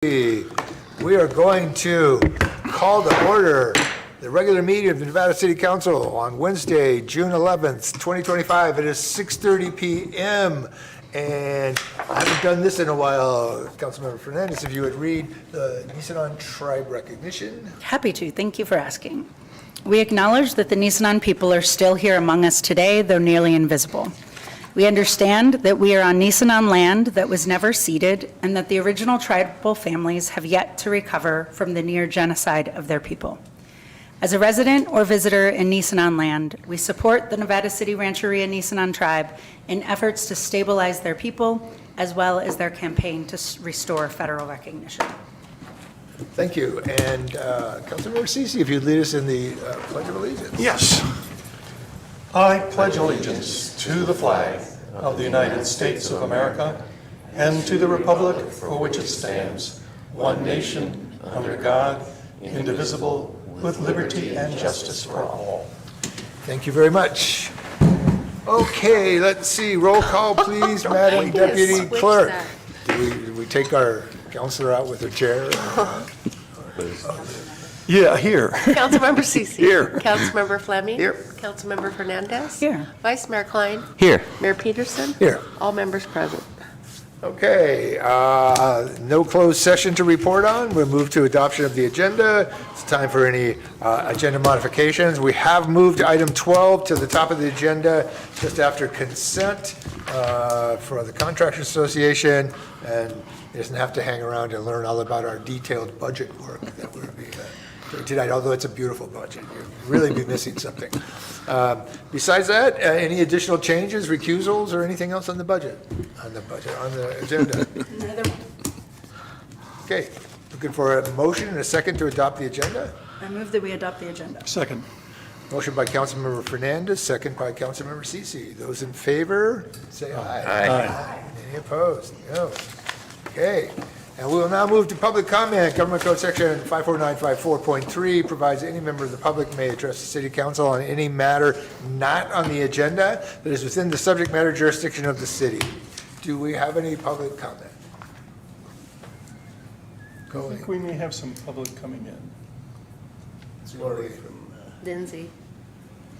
We are going to call to order the regular meeting of the Nevada City Council on Wednesday, June 11th, 2025. It is 6:30 p.m. and I haven't done this in a while. Councilmember Fernandez, if you would read the Nisenan Tribe recognition. Happy to. Thank you for asking. We acknowledge that the Nisenan people are still here among us today, though nearly invisible. We understand that we are on Nisenan land that was never ceded and that the original tribal families have yet to recover from the near genocide of their people. As a resident or visitor in Nisenan land, we support the Nevada City Rancheria Nisenan tribe in efforts to stabilize their people as well as their campaign to restore federal recognition. Thank you. And Councilmember Ceci, if you'd lead us in the Pledge of Allegiance. Yes. I pledge allegiance to the flag of the United States of America and to the republic for which it stands, one nation, under God, indivisible, with liberty and justice for all. Thank you very much. Okay, let's see. Roll call, please, Madam Deputy Clerk. Do we take our counselor out with her chair? Yeah, here. Councilmember Ceci. Here. Councilmember Fleming. Here. Councilmember Fernandez. Here. Vice Mayor Klein. Here. Mayor Peterson. Here. All members present. Okay, no closed session to report on. We'll move to adoption of the agenda. It's time for any agenda modifications. We have moved item 12 to the top of the agenda just after consent for the Contractors Association, and he doesn't have to hang around and learn all about our detailed budget work that we'll be doing tonight, although it's a beautiful budget. You'll really be missing something. Besides that, any additional changes, recusals, or anything else on the budget, on the agenda? Okay, looking for a motion and a second to adopt the agenda. I move that we adopt the agenda. Second. Motion by Councilmember Fernandez, second by Councilmember Ceci. Those in favor, say aye. Aye. Any opposed? No. Okay. And we will now move to public comment. Government Code Section 54954.3 provides any member of the public may address the City Council on any matter not on the agenda that is within the subject matter jurisdiction of the city. Do we have any public comment? I think we may have some public coming in. Lori, Lindsay.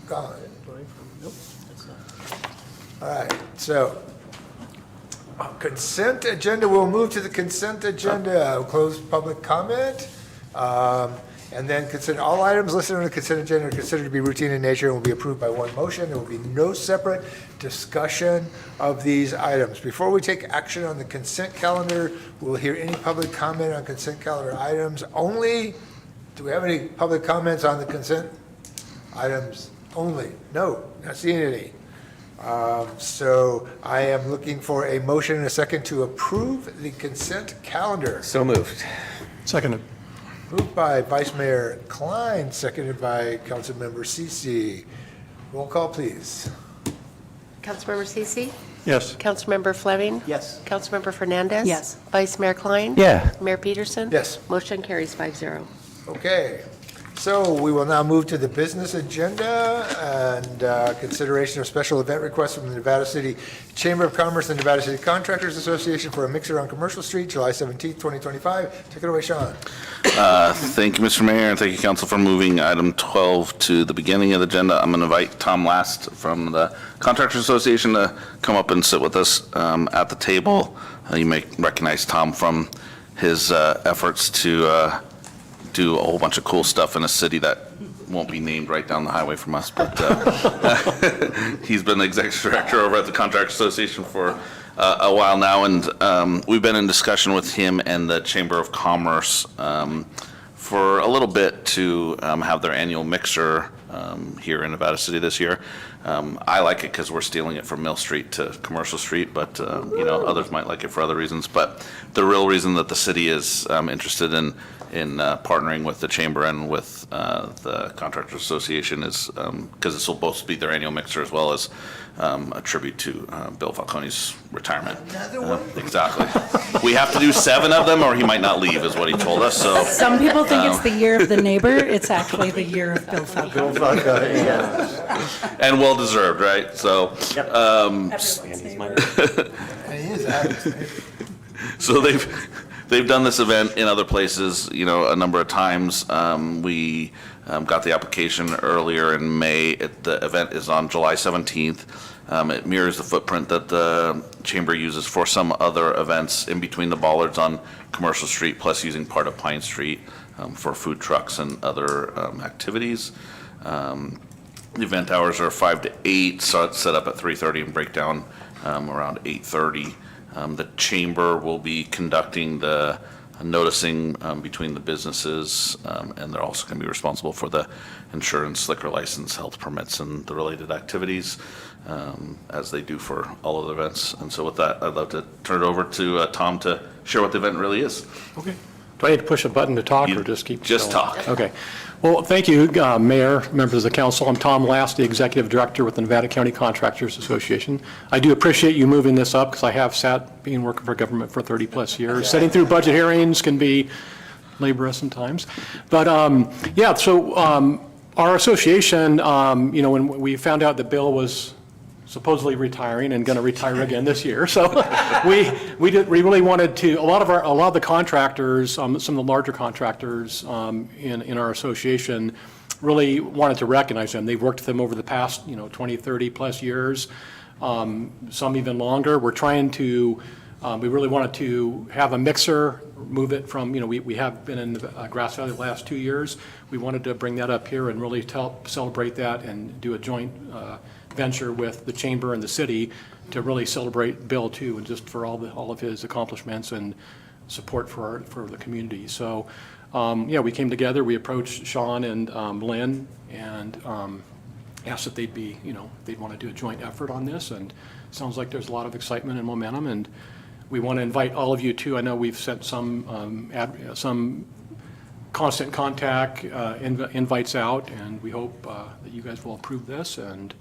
gone. All right, so consent agenda, we'll move to the consent agenda. We'll close public comment. And then consider all items listed on the consent agenda are considered to be routine in nature and will be approved by one motion. There will be no separate discussion of these items. Before we take action on the consent calendar, we'll hear any public comment on consent calendar items only. Do we have any public comments on the consent items only? No, not seeing any. So I am looking for a motion and a second to approve the consent calendar. So moved. Seconded. Moved by Vice Mayor Klein, seconded by Councilmember Ceci. Roll call, please. Councilmember Ceci. Yes. Councilmember Fleming. Yes. Councilmember Fernandez. Yes. Vice Mayor Klein. Yeah. Mayor Peterson. Yes. Motion carries 5-0. Okay, so we will now move to the business agenda and consideration of special event requests from the Nevada City Chamber of Commerce and Nevada City Contractors Association for a mixer on Commercial Street, July 17th, 2025. Take it away, Sean. Thank you, Mr. Mayor, and thank you, Council, for moving item 12 to the beginning of the agenda. I'm going to invite Tom Last from the Contractors Association to come up and sit with us at the table. You may recognize Tom from his efforts to do a whole bunch of cool stuff in a city that won't be named right down the highway from us, but he's been the executive director over at the Contractors Association for a while now, and we've been in discussion with him and the Chamber of Commerce for a little bit to have their annual mixer here in Nevada City this year. I like it because we're stealing it from Mill Street to Commercial Street, but others might like it for other reasons. But the real reason that the city is interested in partnering with the chamber and with the Contractors Association is because this will both be their annual mixer as well as a tribute to Bill Falcone's retirement. Another one? Exactly. We have to do 7 of them or he might not leave is what he told us. So Some people think it's the year of the neighbor. It's actually the year of Bill Falcone. and well deserved, right? So Everyone's neighbor. And he is, so they've they've done this event in other places, you know, a number of times. We got the application earlier in May. The event is on July 17th. It mirrors the footprint that the chamber uses for some other events in between the bollards on Commercial Street, plus using part of Pine Street for food trucks and other activities. The event hours are 5 to 8, so it's set up at 3:30 and break down around 8:30. The chamber will be conducting the noticing between the businesses, and they're also going to be responsible for the insurance, liquor license, health permits, and the related activities, as they do for all of the events. And so with that, I'd love to turn it over to Tom to share what the event really is. Okay. Do I need to push a button to talk You or just keep just going? talk. Okay. Well, thank you, Mayor, members of the council. I'm Tom Last, the Executive Director with the Nevada County Contractors Association. I do appreciate you moving this up because I have working for government for 30-plus years. Sitting through budget hearings can be laborious sometimes. But, yeah, so our association, you know, when we found out that Bill was supposedly retiring and going to retire again this year. So we really wanted to, a lot of the contractors, some of the larger contractors in our association really wanted to recognize them. They've worked with them over the past, 20, 30 plus years, some even longer. We're trying to, we really wanted to have a mixer, move it from, we have been in Grass Valley the last 2 years. We wanted to bring that up here and really help celebrate that and do a joint venture with the chamber and the city to really celebrate Bill too, and just for all of his accomplishments and support for the community. So, yeah, we came together. We approached Sean and Lynn and asked if they'd be, they'd want to do a joint effort on this. And it sounds like there's a lot of excitement and momentum. And we want to invite all of you too. I know we've sent some constant contact invites out, and we hope that you guys will approve this. And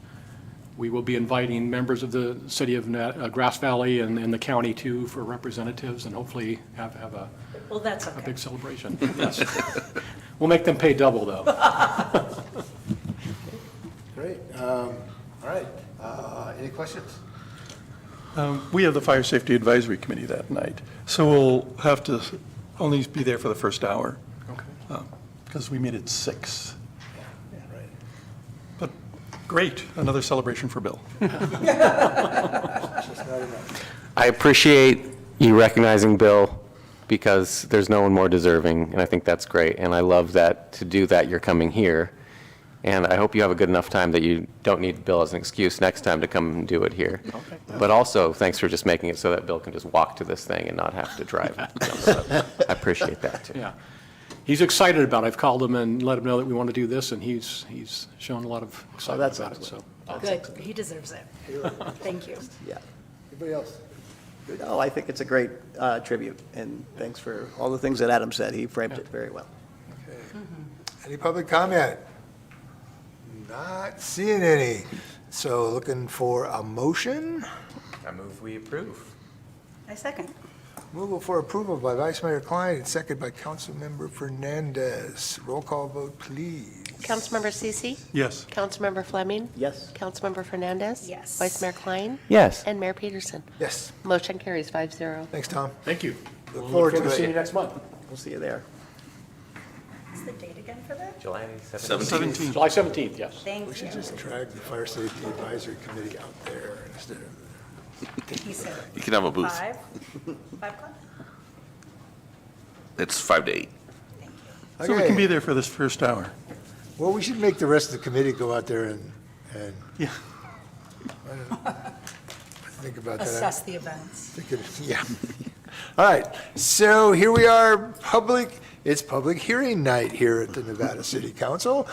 we will be inviting members of the city of Grass Valley and the county too for representatives, and hopefully have a Well, that's a okay. big celebration. Yes. We'll make them pay double though. Great. All right. Any questions? We have the Fire Safety Advisory Committee that night, so we'll have to only be there for the first hour. Okay. Because we meet at 6. Yeah, right. But great, another celebration for Bill. I appreciate you recognizing Bill because there's no one more deserving, and I think that's great. And I love that to do that, you're coming here. And I hope you have a good enough time that you don't need Bill as an excuse next time to come and do it here. Okay. But also, thanks for just making it so that Bill can just walk to this thing and not have to drive. So I appreciate that, too. Yeah. He's excited about it. I've called him and let him know that we want to do this, and he's shown a lot of excitement about it, so. Good, he deserves it. Thank you. Yeah. Anybody else? No, I think it's a great tribute, and thanks for all the things that Adam said. He framed it very well. Okay. Any public comment? Not seeing any. So looking for a motion? I move we approve. I second. Move for approval by Vice Mayor Klein and second by Councilmember Fernandez. Roll call vote, please. Councilmember Cece? Yes. Councilmember Fleming? Yes. Councilmember Fernandez? Yes. Vice Mayor Klein? Yes. And Mayor Peterson? Yes. Motion carries 5-0. Thanks, Tom. Thank you. Look forward to seeing you it. next month. We'll see you there. What's the date again for that? July 17th. July 17th, yes. Thank We should you. just drag the Fire Safety Advisory Committee out there instead of. He said You can have a booth. 5 o'clock? It's 5 to 8. So we can be Okay. there for this first hour. Well, we should make the rest of the committee go out there and Yeah. think about that. Assess the events. Yeah. All right, so here we are, it's public hearing night here at the Nevada City Council.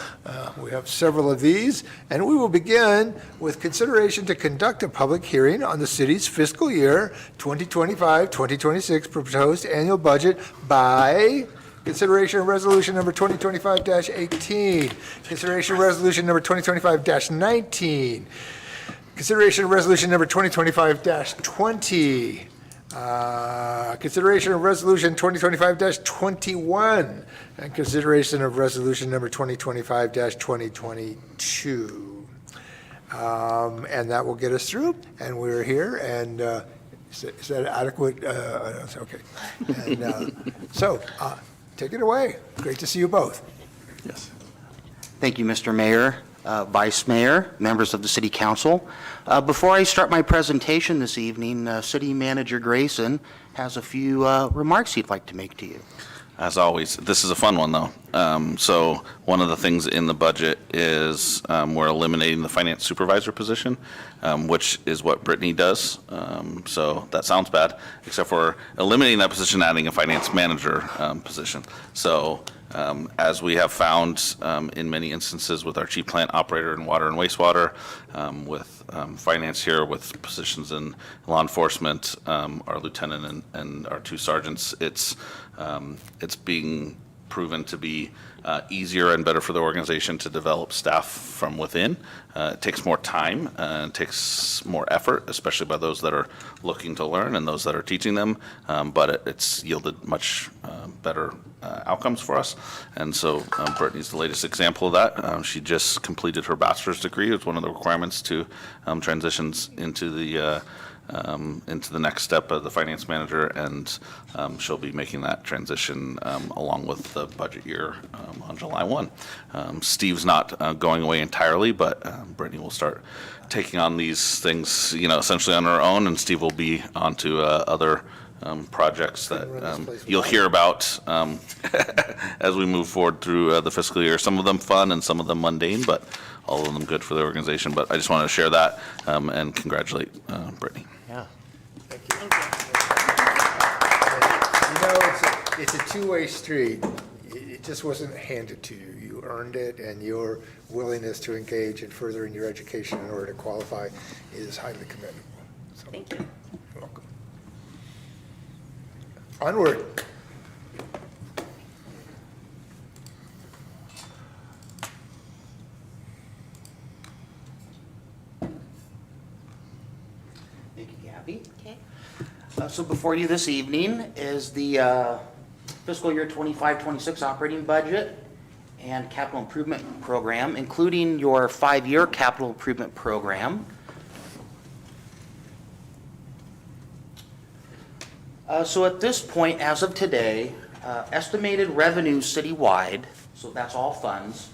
We have several of these, and we will begin with consideration to conduct a public hearing on the city's fiscal year 2025-2026 proposed annual budget by consideration of resolution number 2025-18, consideration of resolution number 2025-19, consideration of resolution number 2025-20, consideration of resolution 2025-21, and consideration of resolution number 2025-2022. And that will get us through, and we're here, and Is that adequate? Okay. And, so, take it away. Great to see you both. Yes. Thank you, Mr. Mayor, Vice Mayor, members of the City Council. Before I start my presentation this evening, City Manager Grayson has a few remarks he'd like to make to you. As always, this is a fun one, though. So one of the things in the budget is we're eliminating the finance supervisor position, which is what Brittany does. So that sounds bad, except for eliminating that position, adding a finance manager position. So as we have found in many instances with our chief plant operator in water and wastewater, with finance here, with positions in law enforcement, our lieutenant and our two sergeants, it's being proven to be easier and better for the organization to develop staff from within. It takes more time and it takes more effort, especially by those that are looking to learn and those that are teaching them, but it's yielded much better outcomes for us. And so Brittany's the latest example of that. She just completed her bachelor's degree. It's one of the requirements to transitions into the next step of the finance manager, and she'll be making that transition along with the budget year on July 1. Steve's not going away entirely, but Brittany will start taking on these things, essentially on her own, and Steve will be onto other projects that you'll hear about as we move forward through the fiscal year. Some of them fun and some of them mundane, but all of them good for the organization. But I just wanted to share that and congratulate Brittany. Yeah. It's a two-way street. It just wasn't handed to you. You earned it, and your willingness to engage in furthering your education in order to qualify is highly commendable. So, Thank you. you're welcome. Onward. Thank you, Gabby. Okay. So before you this evening is the fiscal year 25-26 operating budget and capital improvement program, including your 5-year capital improvement program. So at this point, as of today, estimated revenues citywide, so that's all funds,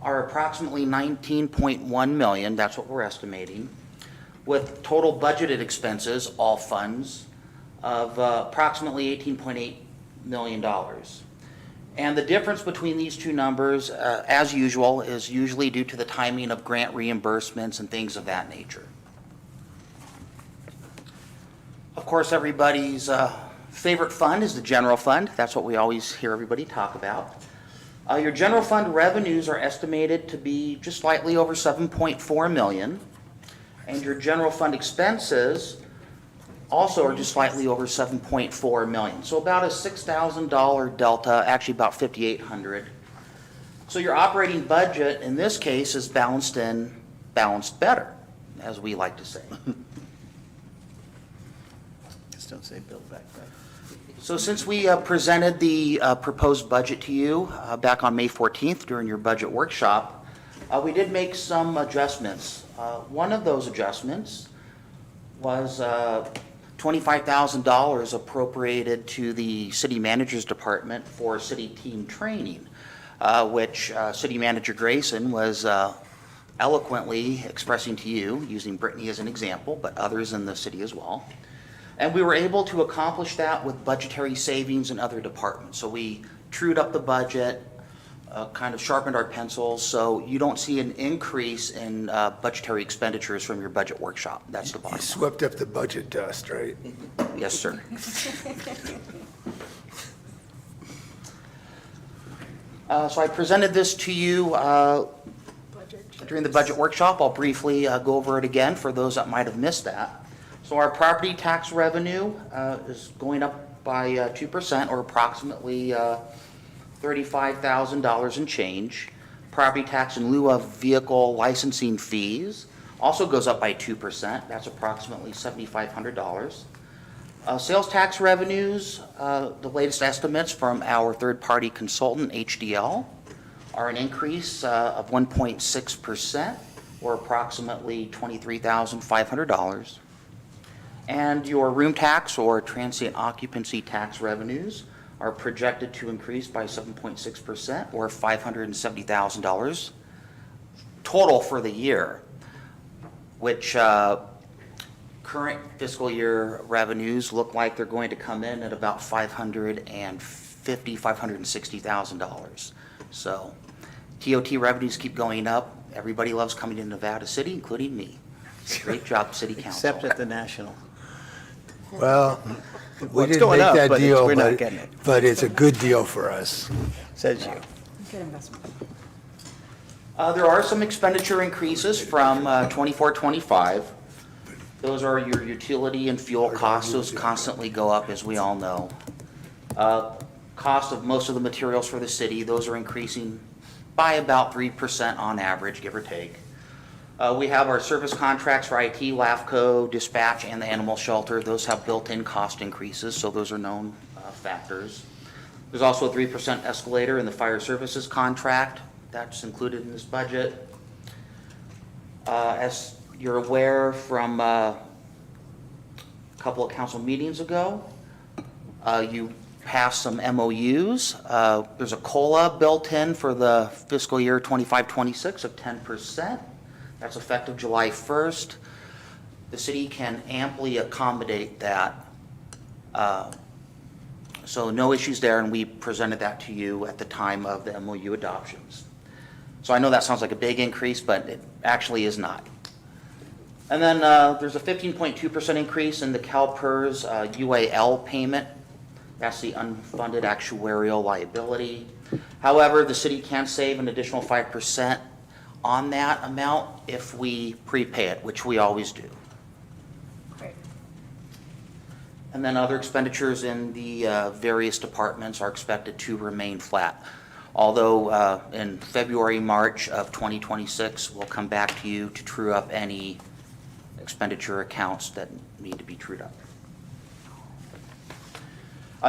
are approximately $19.1 million. That's what we're estimating, with total budgeted expenses, all funds, of approximately $18.8 million. And the difference between these two numbers, as usual, is usually due to the timing of grant reimbursements and things of that nature. Of course, everybody's favorite fund is the general fund. That's what we always hear everybody talk about. Your general fund revenues are estimated to be just slightly over $7.4 million. And your general fund expenses also are just slightly over $7.4 million. So about a $6,000 delta, actually about $5,800. So your operating budget in this case is balanced better, as we like to say. Just don't say build back better. So since we presented the proposed budget to you back on May 14th during your budget workshop, we did make some adjustments. One of those adjustments was $25,000 appropriated to the city manager's department for city team training, which City Manager Grayson was eloquently expressing to you, using Brittany as an example, but others in the city as well. And we were able to accomplish that with budgetary savings in other departments. So we trued up the budget, kind of sharpened our pencils, so you don't see an increase in budgetary expenditures from your budget workshop. That's the You bottom line. swept up the budget dust, right? Yes, sir. So I presented this to you during the budget workshop. I'll briefly go over it again for those that might have missed that. So our property tax revenue is going up by 2%, or approximately $35,000 and change. Property tax in lieu of vehicle licensing fees also goes up by 2%. That's approximately $7,500. Sales tax revenues, the latest estimates from our third-party consultant, HDL, are an increase of 1.6%, or approximately $23,500. And your room tax or transient occupancy tax revenues are projected to increase by 7.6% or $570,000 total for the year, which current fiscal year revenues look like they're going to come in at about $560,000. So TOT revenues keep going up. Everybody loves coming to Nevada City, including me. Great job, City Council. Except at the National. Well, we Well, it's didn't going make up, that but deal, we're not getting it. but it's a good deal for us. Says you. Good investment. There are some expenditure increases from 24-25. Those are your utility and fuel costs. Those constantly go up, as we all know. Cost of most of the materials for the city, those are increasing by about 3% on average, give or take. We have our service contracts for IT, LAFCO, dispatch, and the animal shelter. Those have built-in cost increases, so those are known factors. There's also a 3% escalator in the fire services contract. That's included in this budget. As you're aware from a couple of council meetings ago, you passed some MOUs. There's a COLA built in for the fiscal year 25-26 of 10%. That's effective July 1st. The city can amply accommodate that. So no issues there, and we presented that to you at the time of the MOU adoptions. So I know that sounds like a big increase, but it actually is not. And then there's a 15.2% increase in the CalPERS UAL payment. That's the unfunded actuarial liability. However, the city can save an additional 5% on that amount if we prepay it, which we always do. Great. And then other expenditures in the various departments are expected to remain flat. Although in February, March of 2026, we'll come back to you to true up any expenditure accounts that need to be trued up.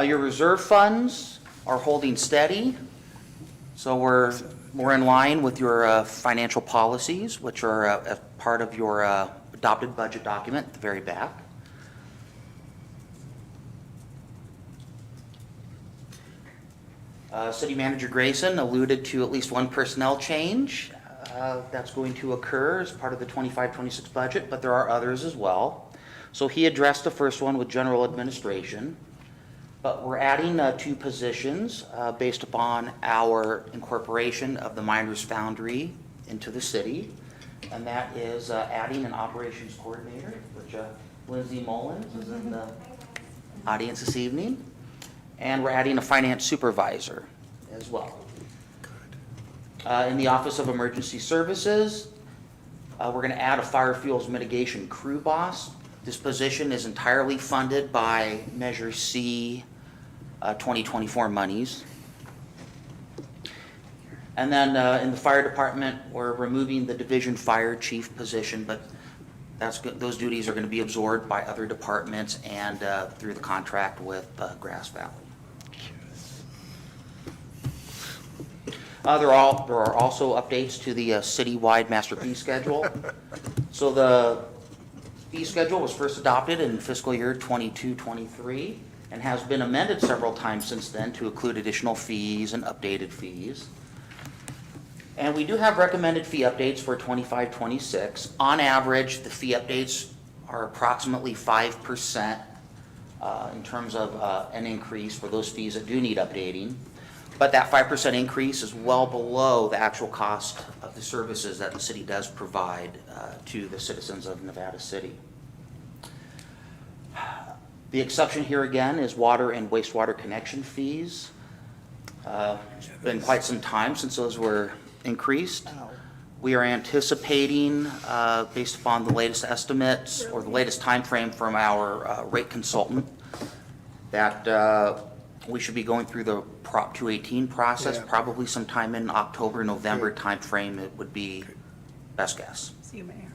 Your reserve funds are holding steady, so we're in line with your financial policies, which are a part of your adopted budget document at the very back. City Manager Grayson alluded to at least one personnel change that's going to occur as part of the 25-26 budget, but there are others as well. So he addressed the first one with general administration, but we're adding 2 positions based upon our incorporation of the Miners Foundry into the city, and that is adding an operations coordinator, which Lindsay Mullins is in the audience this evening. And we're adding a finance supervisor as well. In the Office of Emergency Services, we're going to add a fire fuels mitigation crew boss. This position is entirely funded by Measure C 2024 monies. And then in the fire department, we're removing the division fire chief position, but that's good. Those duties are going to be absorbed by other departments and through the contract with Grass Valley. There are also updates to the citywide master fee schedule. So the fee schedule was first adopted in fiscal year 22-23 and has been amended several times since then to include additional fees and updated fees. And we do have recommended fee updates for 25-26. On average, the fee updates are approximately 5% in terms of an increase for those fees that do need updating. But that 5% increase is well below the actual cost of the services that the city does provide to the citizens of Nevada City. The exception here again is water and wastewater connection fees. It's been quite some time since those were increased. We are anticipating, based upon the latest estimates or the latest time frame from our rate consultant, that we should be going through the Prop 218 process, probably sometime in October, November timeframe. It would be best guess. See you, Mayor.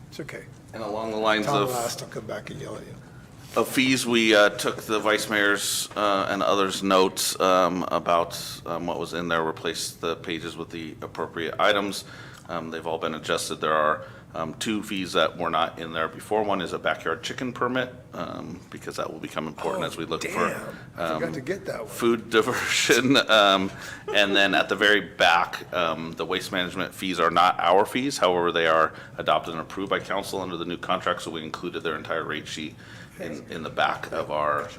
It's okay. And along the lines Tom of Last will come back and yell at you. of fees, we took the vice mayor's and others' notes about what was in there, replaced the pages with the appropriate items. They've all been adjusted. There are Two fees that were not in there before. One is a backyard chicken permit, because that will become important as we look for I forgot to get that one. food diversion. And then at the very back, the waste management fees are not our fees. However, they are adopted and approved by council under the new contract, so we included their entire rate sheet in the back of our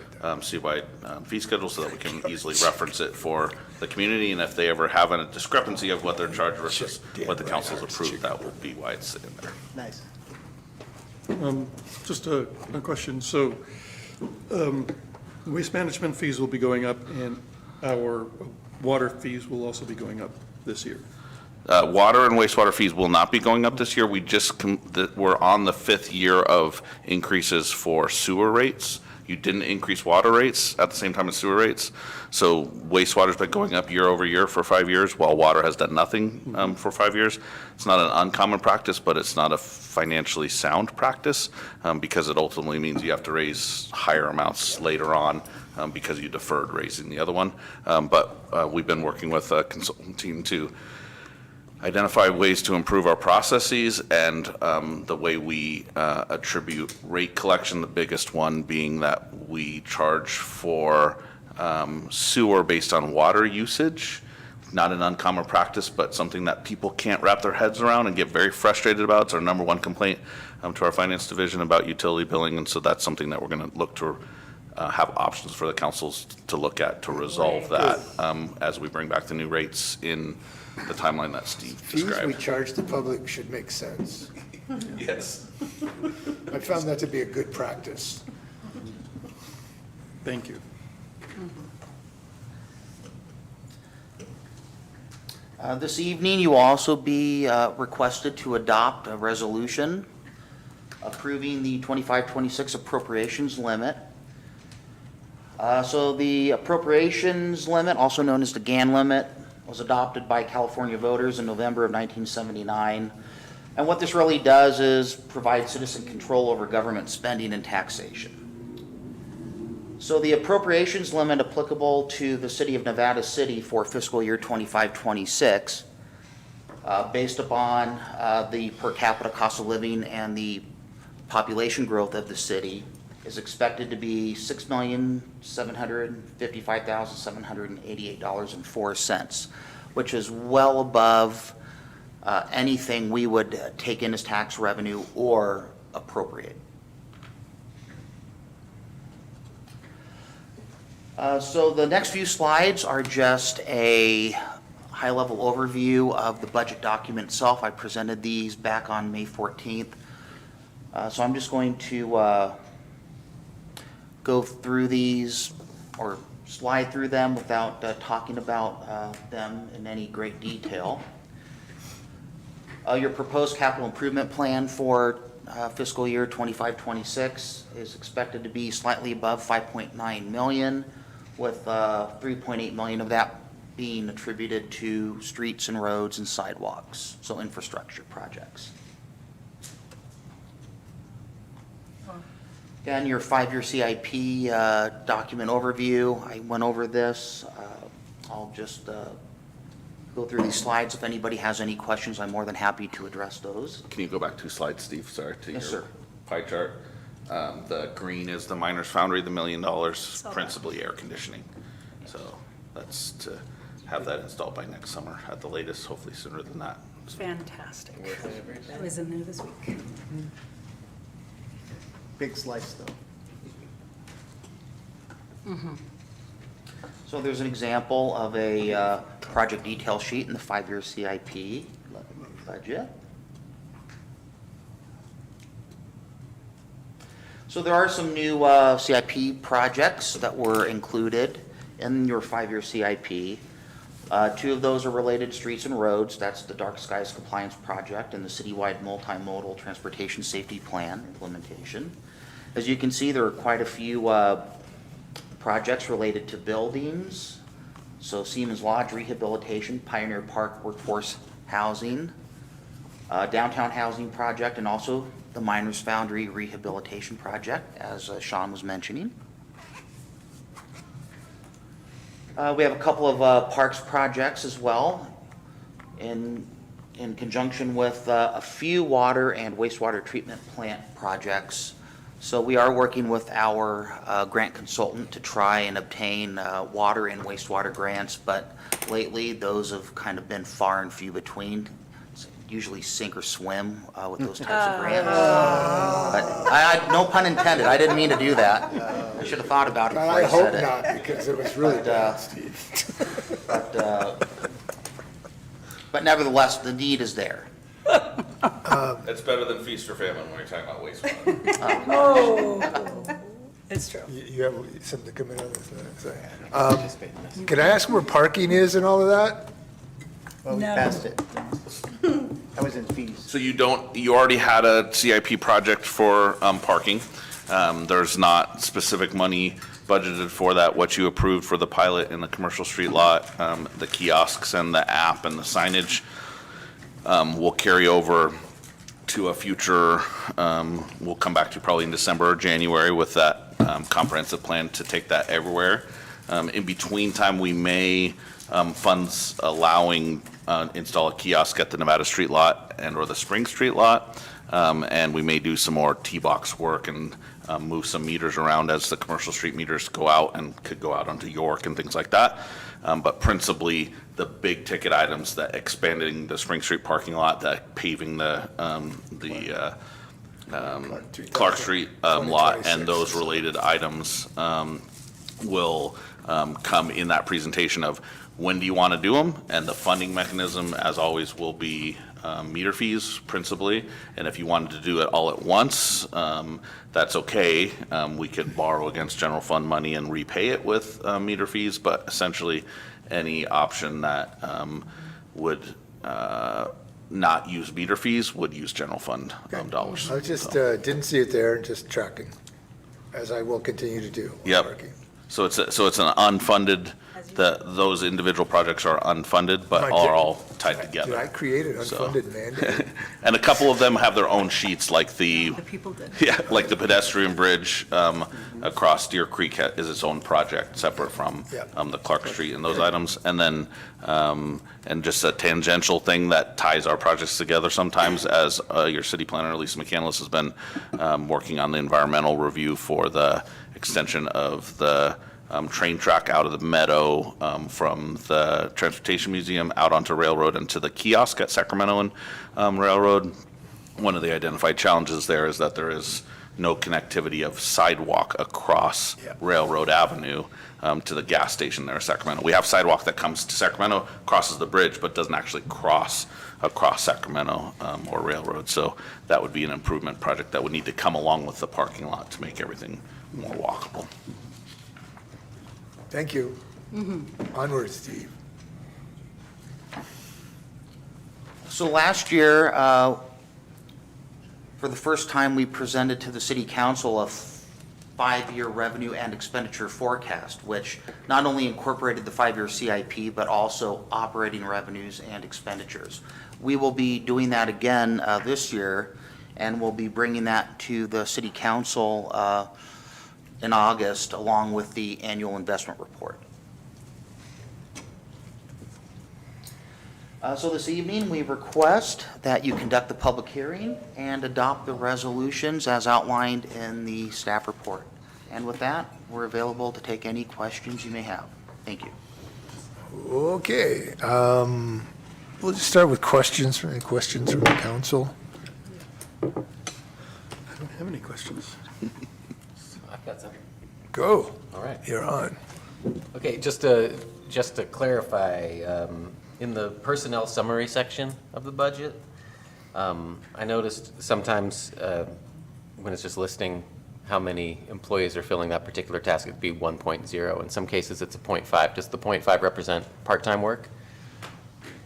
citywide fee schedule so that we can easily reference it for the community. And if they ever have a discrepancy of what they're charged versus what the council's approved, that will be why it's in there. Nice. Just a question. So waste management fees will be going up, and our water fees will also be going up this year. Water and wastewater fees will not be going up this year. We just, we're on the 5th year of increases for sewer rates. You didn't increase water rates at the same time as sewer rates. So wastewater's been going up year over year for 5 years, while water has done nothing for 5 years. It's not an uncommon practice, but it's not a financially sound practice, because it ultimately means you have to raise higher amounts later on because you deferred raising the other one. But we've been working with a consultant team to identify ways to improve our processes and the way we attribute rate collection, the biggest one being that we charge for sewer based on water usage. Not an uncommon practice, but something that people can't wrap their heads around and get very frustrated about. It's our number one complaint to our finance division about utility billing, and so that's something that we're going to look to have options for the councils to look at to resolve that as we bring back the new rates in the timeline that Steve Fees we described. charge the public should make sense. Yes. I found that to be a good practice. Thank you. This evening, you will also be requested to adopt a resolution approving the 25-26 appropriations limit. So the appropriations limit, also known as the GAN limit, was adopted by California voters in November of 1979. And what this really does is provide citizen control over government spending and taxation. So the appropriations limit applicable to the city of Nevada City for fiscal year 25-26, based upon the per capita cost of living and the population growth of the city, is expected to be $6,755,788.04, which is well above anything we would take in as tax revenue or appropriate. So the next few slides are just a high-level overview of the budget document itself. I presented these back on May 14th. So I'm just going to go through these or slide through them without talking about them in any great detail. Your proposed capital improvement plan for fiscal year 25-26 is expected to be slightly above 5.9 million, with 3.8 million of that being attributed to streets and roads and sidewalks, so infrastructure projects. Again, your 5-year CIP document overview, I went over this. I'll just go through these slides. If anybody has any questions, I'm more than happy to address those. Can you go back 2 slides, Steve? Sorry, to Yes, your sir. pie chart. The green is the Miners Foundry, the $1 million, principally air conditioning. So that's to have that installed by next summer at the latest, hopefully sooner than that. Fantastic. I was in there this week. Big slice, though. So there's an example of a project detail sheet in the 5-year CIP budget. So there are some new CIP projects that were included in your 5-year CIP. 2 of those are related to streets and roads. That's the Dark Skies Compliance Project and the Citywide Multimodal Transportation Safety Plan implementation. As you can see, there are quite a few projects related to buildings. So Siemens Lodge rehabilitation, Pioneer Park workforce housing, downtown housing project, and also the Miners Foundry rehabilitation project, as Sean was mentioning. We have a couple of parks projects as well. In in conjunction with a few water and wastewater treatment plant projects. So we are working with our grant consultant to try and obtain water and wastewater grants, but lately those have kind of been far and few between. It's usually sink or swim with those types of grants. But no pun intended, I didn't mean to do that. I should have thought about it before I I hope said it. not, because it was really bad, Steve. But nevertheless, the need is there. It's better than feast or famine when you're talking about wastewater. It's true. You have something to come in on this? Can I ask where parking is and all of that? Well, we passed it. That was in fees. So you already had a CIP project for parking. There's not specific money budgeted for that. What you approved for the pilot in the commercial street lot, the kiosks and the app and the signage will carry over to a future, we'll come back to probably in December or January with that comprehensive plan to take that everywhere. In between time, we may, funds allowing, install a kiosk at the Nevada Street lot and or the Spring Street lot. And we may do some more T-box work and move some meters around as the commercial street meters go out and could go out onto York and things like that. But principally, the big ticket items, that expanding the Spring Street parking lot, that paving the Clark Street lot, and those related items will come in that presentation of when do you want to do them, and the funding mechanism, as always, will be meter fees principally. And if you wanted to do it all at once, that's okay. We could borrow against general fund money and repay it with meter fees, but essentially any option that would not use meter fees would use general fund dollars. I just didn't see it there, just tracking, as I will continue to do. Yep. Parking. So it's an unfunded, those individual projects are unfunded, but My are God. all tied Did I together. create an unfunded mandate? And a couple of them have their own sheets, like the People did. yeah, like the pedestrian bridge across Deer Creek is its own project, separate from Yep. the Clark Street and those items. And then, and just a tangential thing that ties our projects together sometimes, as your city planner, Lisa McCandless, has been working on the environmental review for the extension of the train track out of the meadow from the Transportation Museum out onto Railroad and to the kiosk at Sacramento and Railroad. One of the identified challenges there is that there is no connectivity of sidewalk across Yeah. Railroad Avenue to the gas station there in Sacramento. We have sidewalk that comes to Sacramento, crosses the bridge, but doesn't actually cross across Sacramento or Railroad. So that would be an improvement project that would need to come along with the parking lot to make everything more walkable. Thank you. Onward, Steve. So last year, for the first time, we presented to the city council a five-year revenue and expenditure forecast, which not only incorporated the five-year CIP, but also operating revenues and expenditures. We will be doing that again this year, and we'll be bringing that to the city council in August, along with the annual investment report. So this evening, we request that you conduct the public hearing and adopt the resolutions as outlined in the staff report. And with that, we're available to take any questions you may have. Thank you. Okay, we'll just start with questions. Any questions from the council? I don't have any questions. I've got some. Go. All right. You're on. Okay, just to clarify, in the personnel summary section of the budget, I noticed sometimes when it's just listing how many employees are filling that particular task, it'd be 1.0. In some cases, it's a 0.5. Does the 0.5 represent part-time work?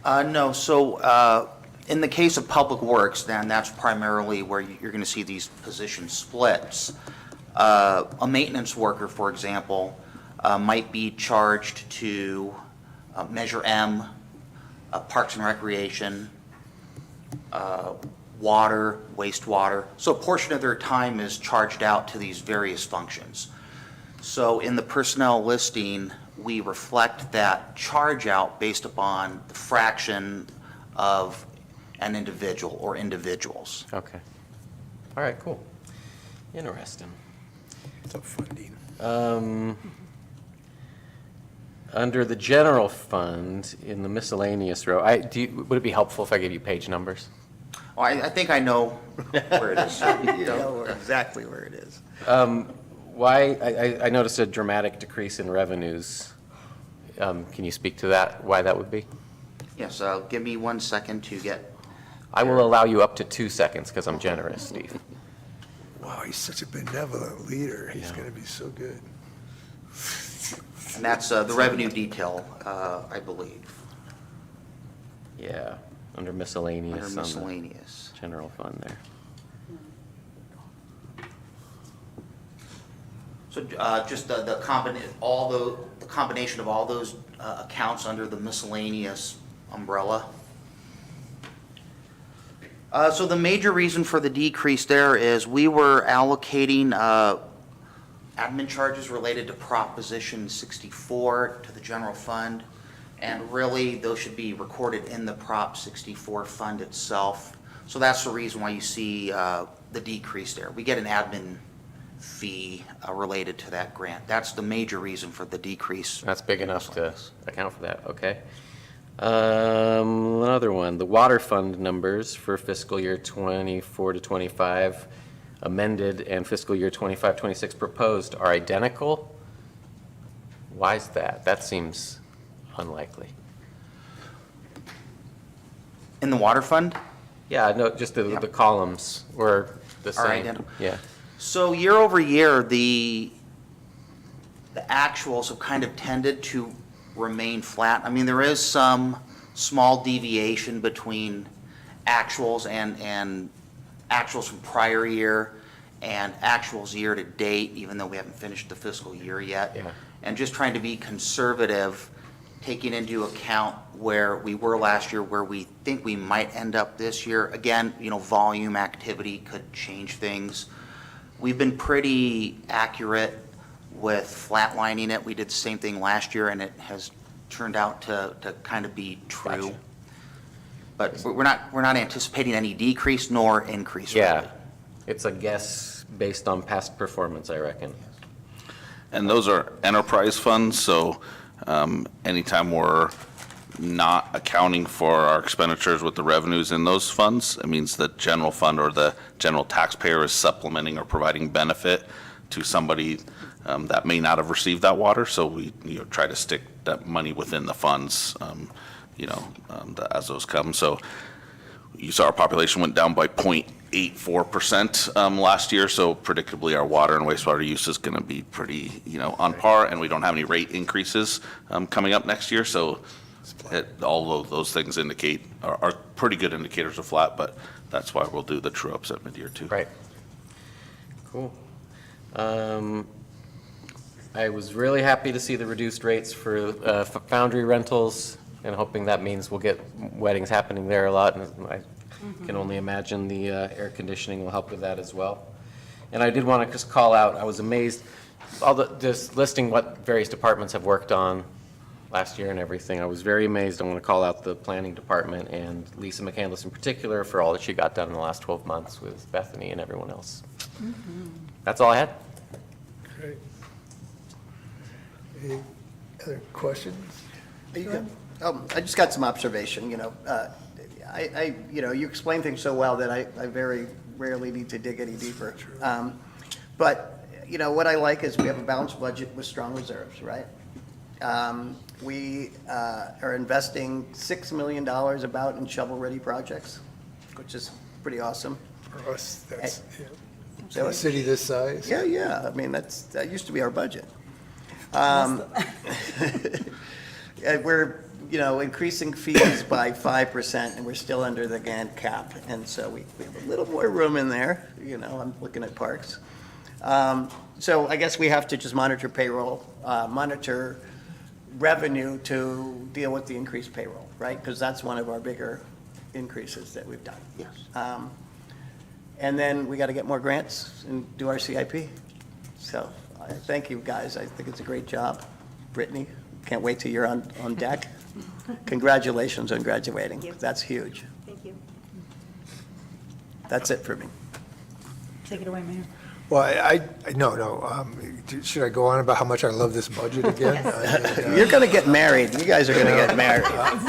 No, so in the case of Public Works, then that's primarily where you're going to see these position splits. A maintenance worker, for example, might be charged to Measure M, Parks and Recreation, water, wastewater. So a portion of their time is charged out to these various functions. So in the personnel listing, we reflect that charge out based upon the fraction of an individual or individuals. Okay. All right, cool. Interesting. So funding. Under the general fund, in the miscellaneous row, would it be helpful if I gave you page numbers? Oh, I think I know where it is. You know exactly where it is. Why, I noticed a dramatic decrease in revenues. Can you speak to that, why that would be? Yes, give me 1 second to get, I will allow you up to 2 seconds because I'm generous, Steve. Wow, he's such a benevolent leader. He's Yeah. going to be so good. and that's the revenue detail, I believe, Yeah, under miscellaneous. under on the miscellaneous. General fund there. So just the combination of all those accounts under the miscellaneous umbrella. So the major reason for the decrease there is we were allocating admin charges related to Proposition 64 to the general fund. And really, those should be recorded in the Prop 64 fund itself. So that's the reason why you see the decrease there. We get an admin fee related to that grant. That's the major reason for the decrease. That's big enough to account for that, okay. Another one, the water fund numbers for fiscal year 24 to 25 amended and fiscal year 25, 26 proposed are identical. Why is that? That seems unlikely. In the water fund? Yeah, no, just the columns were the Are same. identical. Yeah, So year over year, the actuals have kind of tended to remain flat. I mean, there is some small deviation between actuals and actuals from prior year and actuals year to date, even though we haven't finished the fiscal year yet. Yeah. And just trying to be conservative, taking into account where we were last year, where we think we might end up this year. Again, volume activity could change things. We've been pretty accurate with flatlining it. We did the same thing last year, and it has turned out to kind of be true. Gotcha. But we're not anticipating any decrease nor increase. yeah. really. It's a guess based on past performance, I reckon. And those are enterprise funds, so anytime we're not accounting for our expenditures with the revenues in those funds, it means the general fund or the general taxpayer is supplementing or providing benefit to somebody that may not have received that water. So we try to stick that money within the funds, as those come. So you saw our population went down by 0.84% last year, so predictably our water and wastewater use is going to be pretty, on par, and we don't have any rate increases coming up next year. So all of those things are pretty good indicators of flat, but that's why we'll do the true ups at mid-year too. Right. Cool. I was really happy to see the reduced rates for Foundry rentals, and hoping that means we'll get weddings happening there a lot. And I can only imagine the air conditioning will help with that as well. And I did want to just call out, I was amazed, just listing what various departments have worked on last year and everything. I was very amazed. I want to call out the planning department and Lisa McCandless in particular for all that she got done in the last 12 months with Bethany and everyone else. That's all I had. Great. Any other questions? I just got some observation, you explain things so well that I very rarely need to dig any deeper. But, what I like is we have a balanced budget with strong reserves, right? We are investing $6 million about in shovel-ready projects, which is pretty awesome. For us, that's, So a city this size. Yeah, I mean, that used to be our budget. We're, increasing fees by 5%, and we're still under the Gantt cap. And so we have a little more room in there, I'm looking at parks. So I guess we have to just monitor payroll, monitor revenue to deal with the increased payroll, right? Because that's one of our bigger increases that we've done. Yes. And then we got to get more grants and do our CIP. So I thank you, guys. I think it's a great job. Brittany, can't wait till you're on deck. Congratulations on graduating. Thank you. That's huge. Thank you. That's it for me. Take it away, Mayor. Well, no. Should I go on about how much I love this budget again? You're going to get married. You guys are going to get married.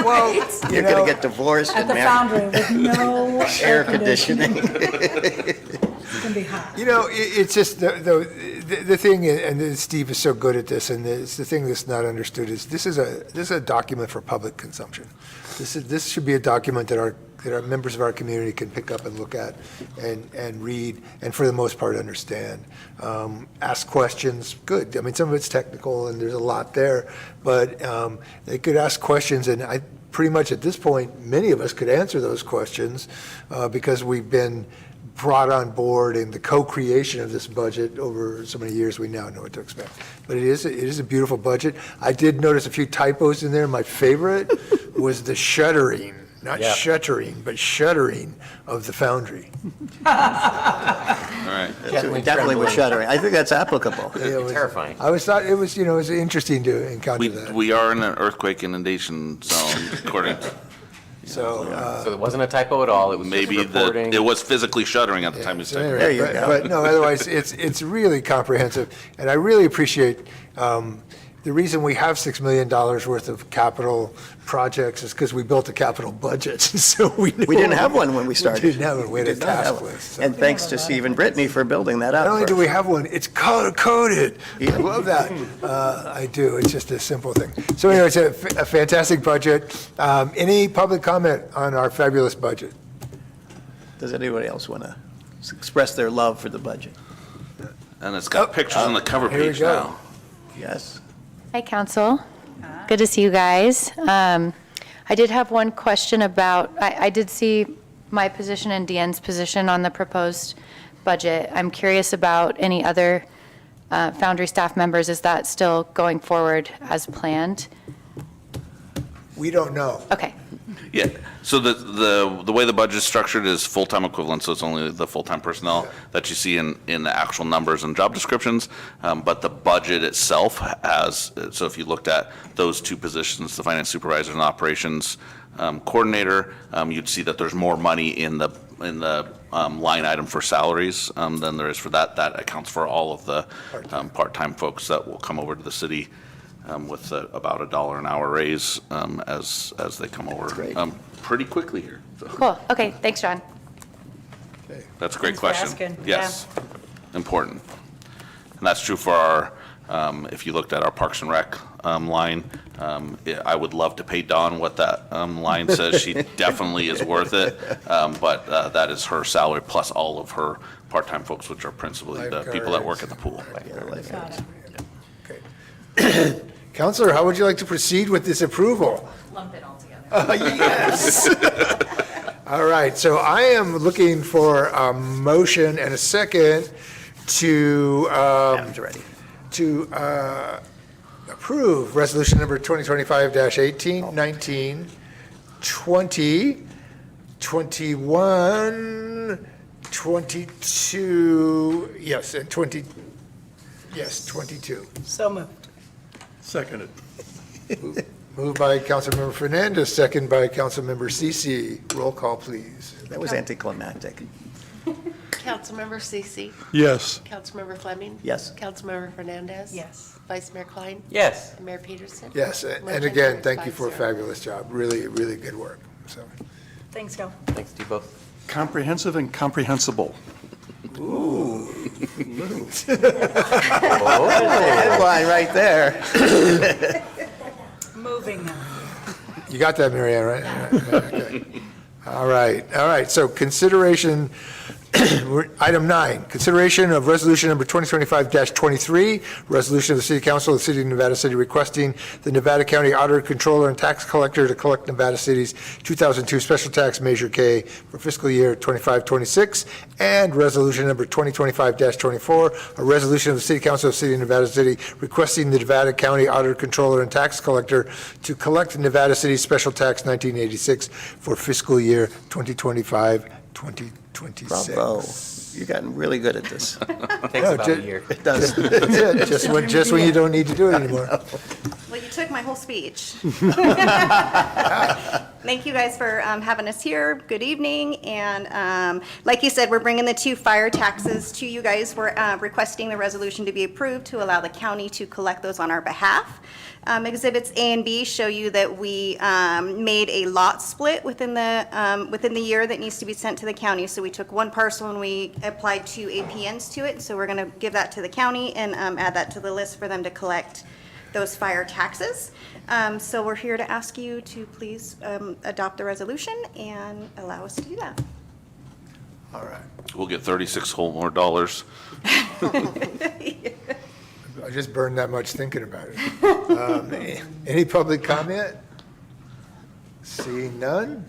Well, You're going to get divorced At and the married. Foundry with no Air conditioning. It's gonna be hot. It's just the thing, and Steve is so good at this, and it's the thing that's not understood is this is a document for public consumption. This should be a document that our members of our community can pick up and look at and read, and for the most part understand. Ask questions, good. I mean, some of it's technical and there's a lot there, but they could ask questions, and I pretty much at this point, many of us could answer those questions because we've been brought on board in the co-creation of this budget over so many years, we now know what to expect. But it is a beautiful budget. I did notice a few typos in there. My favorite was the shuttering, not shuttering, but shuttering of the Foundry. All right. Definitely was shuddering. I think that's applicable. It was- Terrifying. I thought it was interesting to encounter that. We are in an earthquake inundation zone, according to, So, So it wasn't a typo at all, it was just maybe reporting. it was physically shuddering at the time you so said. anyway, There you but- go. But no, otherwise, it's really comprehensive, and I really appreciate, the reason we have $6 million worth of capital projects is because we built a capital budget, so we knew. We didn't have one when we started. We didn't have one, we had a Did not have task one. list. so. And thanks to Steve and Brittany for building that up. Not only for do we us. have one, it's color-coded. I love that. I do. It's just a simple thing. So anyway, it's a fantastic budget. Any public comment on our fabulous budget? Does anybody else want to express their love for the budget? And it's got pictures on the cover here we page go. now. Yes? Hi, Council. Good to see you guys. I did have one question about, I did see my position and Deanne's position on the proposed budget. I'm curious about any other Foundry staff members. Is that still going forward as planned? We don't know. Okay. Yeah, so the way the budget's structured is full-time equivalent, so it's only the full-time personnel that you see in the actual numbers and job descriptions. But the budget itself has, so if you looked at those two positions, the finance supervisor and operations coordinator, you'd see that there's more money in the line item for salaries than there is for that. That accounts for all of the part-time folks that will come over to the city with about $1 an hour raise as they come over great. pretty quickly here. So Cool. Okay. Thanks, John. that's a great Thanks for question. asking. Yes, important. And that's true for our, if you looked at our Parks and Rec line, I would love to pay Dawn what that line says. She definitely is worth it, but that is her salary plus all of her part-time folks, which are principally the people that work at the pool. Okay. Counselor, how would you like to proceed with this approval? Lump it all together. Yes. All right, so I am looking for a motion and a second to, Adam's ready. to approve resolution number 2025-18, 19, 20, 21, 22, yes, and 20, yes, 22. So moved. Seconded. Moved by Councilmember Fernandez, second by Councilmember Cece. Roll call, please. That was anticlimactic. Councilmember Cece. Yes. Councilmember Fleming. Yes. Councilmember Fernandez. Yes. Vice Mayor Klein. Yes. And Mayor Peterson. Yes, and Motion again, carries thank you for a 5-0. fabulous job. Really, really good work, so. Thanks, Joe. Thanks to you both. Comprehensive and comprehensible. Headline right there. Moving on. You got that, Mary Ann, right? Okay. All right, so consideration, item 9, consideration of resolution number 2025-23, resolution of the City Council of the City of Nevada City requesting the Nevada County Auditor, Controller, and Tax Collector to collect Nevada City's 2002 special tax Measure K for fiscal year 25-26, and resolution number 2025-24, a resolution of the City Council of the City of Nevada City requesting the Nevada County Auditor, Controller, and Tax Collector to collect Nevada City's special tax 1986 for fiscal year 2025-2026. Bravo. You've gotten really good at this. Takes No, about a year. It does. That's it, just when you don't need to do it anymore. Well, you took my whole speech. Thank you guys for having us here. Good evening. And like you said, we're bringing the 2 fire taxes to you guys. We're requesting the resolution to be approved to allow the county to collect those on our behalf. Exhibits A and B show you that we made a lot split within the year that needs to be sent to the county. So we took one parcel and we applied 2 APNs to it. So we're going to give that to the county and add that to the list for them to collect those fire taxes. So we're here to ask you to please adopt the resolution and allow us to do that. All right. We'll get 36 whole more dollars. I just burned that much thinking about it. Any public comment? Seeing none?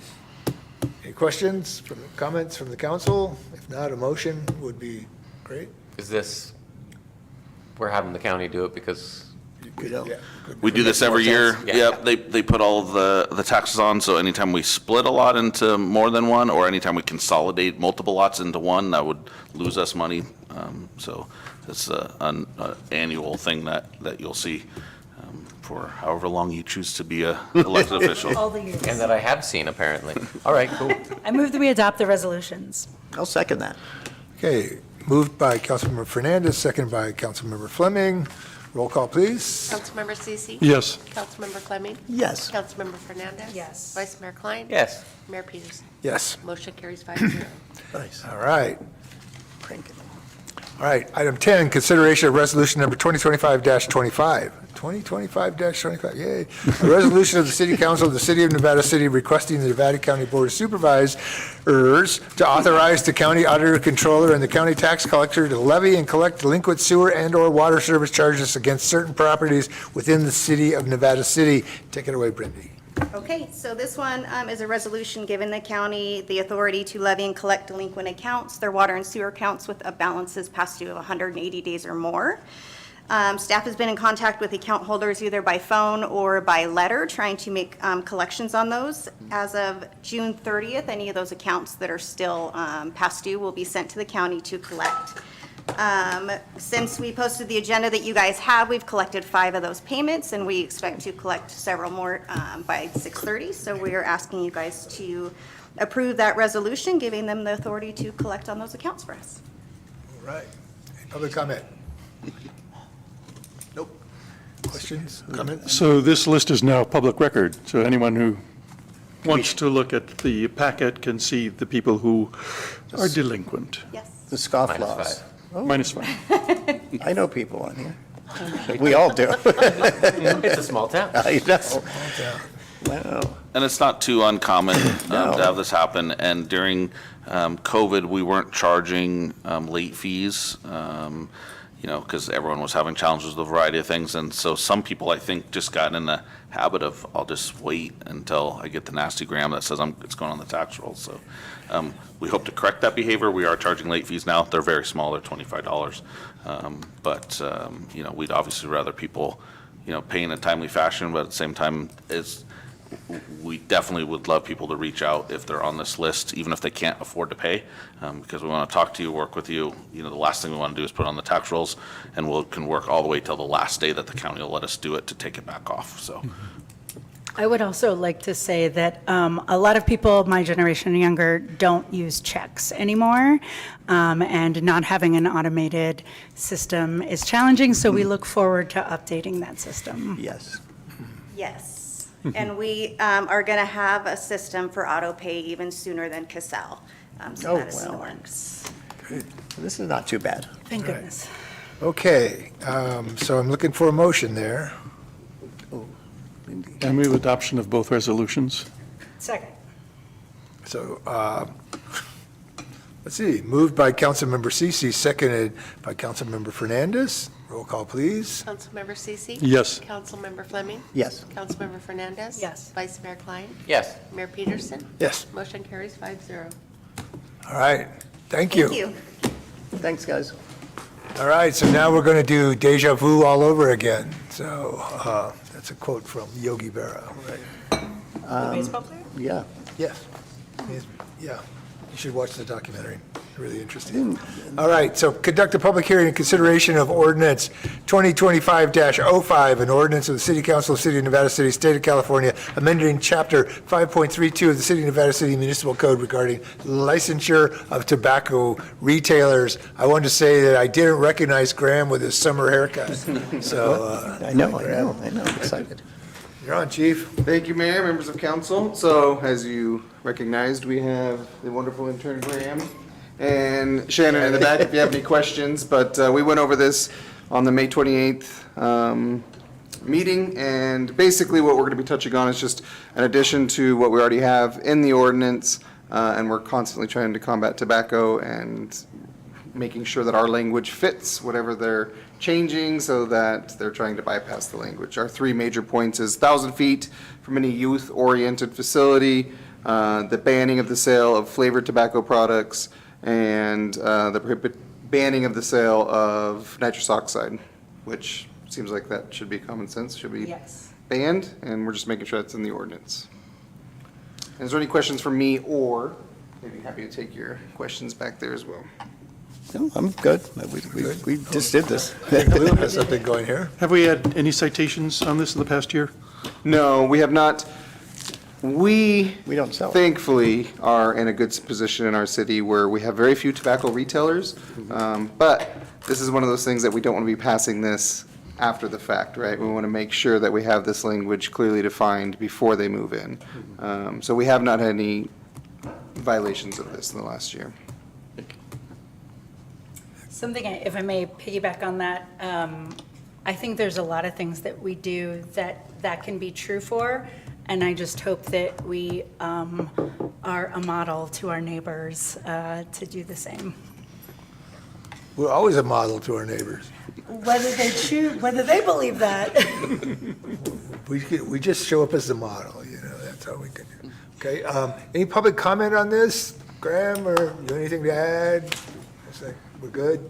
Any questions, comments from the council? If not, a motion would be great. Is this, we're having the county do it because, Yeah. We do this every year. Yeah. Yep, they put all of the taxes on, so anytime we split a lot into more than one, or anytime we consolidate multiple lots into one, that would lose us money. So it's an annual thing that you'll see for however long you choose to be a elected official. All the years. and that I have seen apparently. All right, cool. I move that we adopt the resolutions. I'll second that. Okay, moved by Councilmember Fernandez, seconded by Councilmember Fleming. Roll call, please. Councilmember Cece? Yes. Councilmember Fleming? Yes. Councilmember Fernandez? Yes. Vice Mayor Klein? Yes. Mayor Peterson? Yes. Motion carries 5-0. Nice. All right. Crank it. All right, item 10, consideration of resolution number 2025-25. 2025-25, yay. A resolution of the City Council of the City of Nevada City requesting the Nevada County Board of Supervisors to authorize the county auditor, controller, and the county tax collector to levy and collect delinquent sewer and/or water service charges against certain properties within the City of Nevada City. Take it away, Brindy. Okay, so this one is a resolution giving the county the authority to levy and collect delinquent accounts, their water and sewer accounts with balances past due of 180 days or more. Staff has been in contact with account holders either by phone or by letter, trying to make collections on those. As of June 30th, any of those accounts that are still past due will be sent to the county to collect. Since we posted the agenda that you guys have, we've collected 5 of those payments, and we expect to collect several more by 6:30. So we are asking you guys to approve that resolution, giving them the authority to collect on those accounts for us. All right, any public comment? Nope. Questions, comments? So this list is now public record, so anyone who wants to look at the packet can see the people who are delinquent. Yes. The scoff Minus laws. -5. I know people on here. We all do. It's a small town. I know. Wow. And it's not too uncommon No. to have this happen. And during COVID, we weren't charging late fees, because everyone was having challenges with a variety of things. And so some people, I think, just got in the habit of, I'll just wait until I get the nasty gram that says it's going on the tax roll. So we hope to correct that behavior. We are charging late fees now. They're very small. They're $25. But we'd obviously rather people, pay in a timely fashion, but at the same time, we definitely would love people to reach out if they're on this list, even if they can't afford to pay, because we want to talk to you, work with you. The last thing we want to do is put on the tax rolls, and we can work all the way till the last day that the county will let us do it to take it back off, so. I would also like to say that a lot of people, my generation and younger, don't use checks anymore, and not having an automated system is challenging, so we look forward to updating that system. Yes. Yes. And we are going to have a system for auto pay even sooner than Casell. So Oh, that is in the wow. works. This is not too bad. Thank goodness. Okay, so I'm looking for a motion there. I move adoption of both resolutions. Second. So, let's see, moved by Councilmember Cece, seconded by Councilmember Fernandez. Roll call, please. Councilmember Cece? Yes. Councilmember Fleming? Yes. Councilmember Fernandez? Yes. Vice Mayor Klein? Yes. Mayor Peterson? Yes, Motion carries 5-0. all right, thank you. Thank you. Thanks, guys. All right, so now we're going to do deja vu all over again. So, that's a quote from Yogi Berra, right? The baseball player? Yeah. Yes, yeah, you should watch the documentary. really interesting. All right, so conduct a public hearing in consideration of ordinance 2025-05, an ordinance of the City Council of the City of Nevada City, State of California, amending Chapter 5.32 of the City of Nevada City Municipal Code regarding licensure of tobacco retailers. I wanted to say that I didn't recognize Graham with his summer haircut, so. I know, I'm excited. You're on, Chief. Thank you, Mayor, members of council. So, as you recognized, we have the wonderful intern Graham and Shannon in the back if you have any questions. But we went over this on the May 28th meeting, and basically what we're going to be touching on is just an addition to what we already have in the ordinance, and we're constantly trying to combat tobacco and making sure that our language fits whatever they're changing so that they're trying to bypass the language. Our three major points is 1,000 feet from any youth-oriented facility, the banning of the sale of flavored tobacco products, and the banning of the sale of nitrous oxide, which seems like that should be common sense, should be banned, and we're just making sure that's in the ordinance. And is there any questions from me, or maybe happy to take your questions back there as well? No, I'm good. We just did this. Lou has something going here. Have we had any citations on this in the past year? No, we have not. We don't sell it. thankfully are in a good position in our city where we have very few tobacco retailers. But this is one of those things that we don't want to be passing this after the fact, right? We want to make sure that we have this language clearly defined before they move in. So we have not had any violations of this in the last year. Something, if I may piggyback on that, I think there's a lot of things that we do that can be true for, and I just hope that we are a model to our neighbors to do the same. We're always a model to our neighbors. Whether they choose, whether they believe that. We just show up as the model, that's all we can do. Okay, any public comment on this? Graham, or you anything to add? It's like, we're good?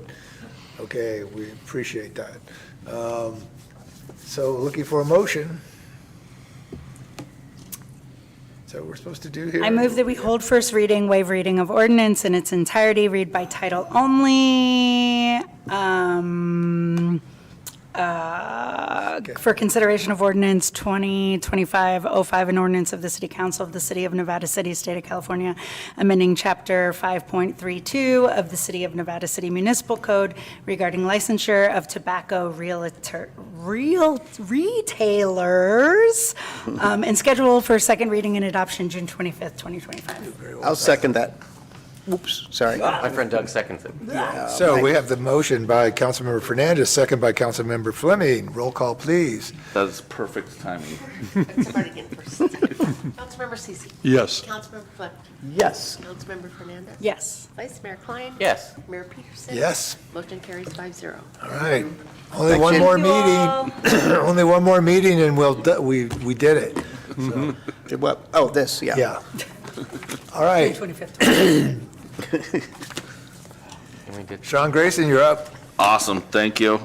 Okay, we appreciate that. So looking for a motion. So we're supposed to do here? I move that we hold first reading, waive reading of ordinance in its entirety, read by title only, for consideration of ordinance 2025-05, an ordinance of the City Council of the City of Nevada City, State of California, amending Chapter 5.32 of the City of Nevada City Municipal Code regarding licensure of tobacco retailers, and schedule for second reading and adoption June 25th, 2025. I'll second that. Oops, sorry. My friend Doug seconds it. So we have the motion by Councilmember Fernandez, second by Councilmember Fleming. Roll call, please. That's perfect timing. Let's start again first. Councilmember Cece. Yes. Councilmember Fleming. Yes. Councilmember Fernandez. Yes. Vice Mayor Klein. Yes. Mayor Peterson. Yes. Motion carries 5-0. All right. Only one more meeting. Only one more meeting and we did it. So, Did what? Oh, this, yeah. yeah. All right. 25th. And we did. Sean Grayson, you're up. Awesome, thank you.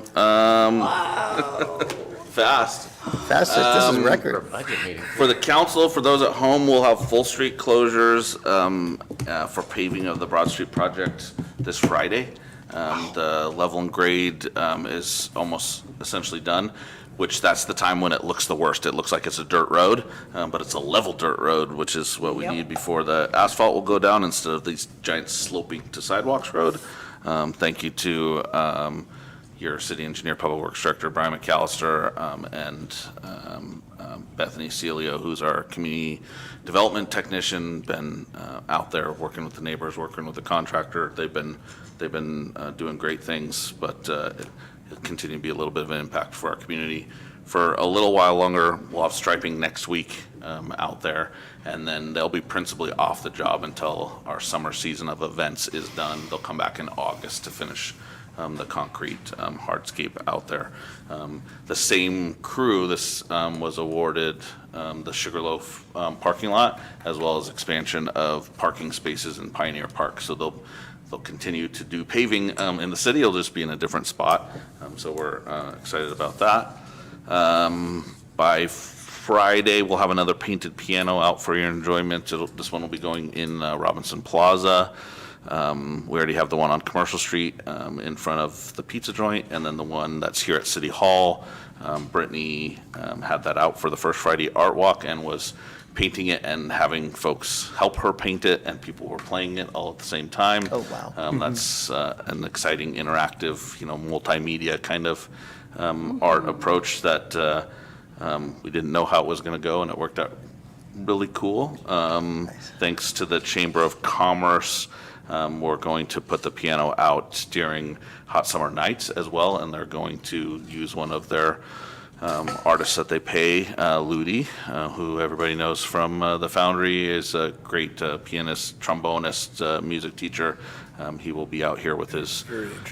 Fast. Fastest, this is For record. budget meeting. For the council, for those at home, we'll have full street closures for paving of the Broad Street project this Friday. The level and grade is almost essentially done, which that's the time when it looks the worst. It looks like it's a dirt road, but it's a level dirt road, which is what we need before the asphalt will go down instead of these giant sloping to sidewalks road. Thank you to your city engineer, public works director, Brian McAllister, and Bethany Celio, who's our community development technician, been out there working with the neighbors, working with the contractor. They've been doing great things, but it'll continue to be a little bit of an impact for our community. For a little while longer, we'll have striping next week out there, and then they'll be principally off the job until our summer season of events is done. They'll come back in August to finish the concrete hardscape out there. The same crew, this was awarded the Sugarloaf parking lot, as well as expansion of parking spaces in Pioneer Park. So they'll continue to do paving in the city. It'll just be in a different spot. So we're excited about that. By Friday, we'll have another painted piano out for your enjoyment. This one will be going in Robinson Plaza. We already have the one on Commercial Street in front of the pizza joint, and then the one that's here at City Hall. Brittany had that out for the First Friday Art Walk and was painting it and having folks help her paint it, and people were playing it all at the same time. Oh, wow. That's an exciting, interactive, multimedia kind of art approach that we didn't know how it was going to go, and it worked out really cool. Thanks to the Chamber of Commerce, we're going to put the piano out during hot summer nights as well, and they're going to use one of their artists that they pay, Ludi, who everybody knows from the Foundry, is a great pianist, trombonist, music teacher. He will be out here with his